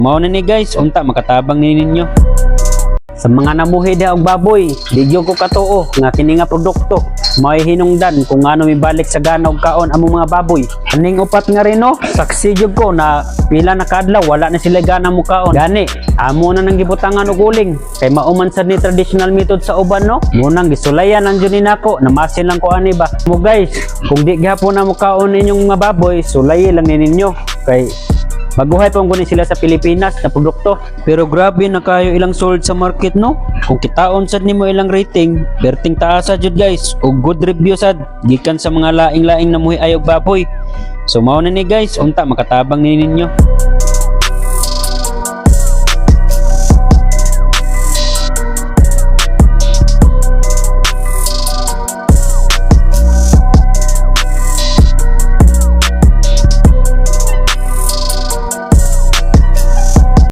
Mao na ni guys, unta makatabang ni ninyo. Sa mga namuhi diha og baboy, digyo ko katuo nga kini nga produkto may hinungdan kung ano mibalik sa gana og kaon among mga baboy. Aning upat nga rin no, saksi jud ko na pila na kadlaw wala na sila gana mo kaon. Gani, amo na nang gibutangan og uling kay mauman sad ni traditional method sa uban no. Mo nang gisulayan ang jud ni nako, namasin lang ko ani ba. Mo guys, kung di gyapon na mo kaon ninyong mga baboy, sulayi lang ninyo kay maguhay pa guni sila sa Pilipinas na produkto. Pero grabe na kayo ilang sold sa market no. Kung kitaon sad nimo ilang rating, berting taasa jud guys ug good review sad gikan sa mga laing-laing namuhi ayog baboy. So mao na ni guys, unta makatabang ni ninyo.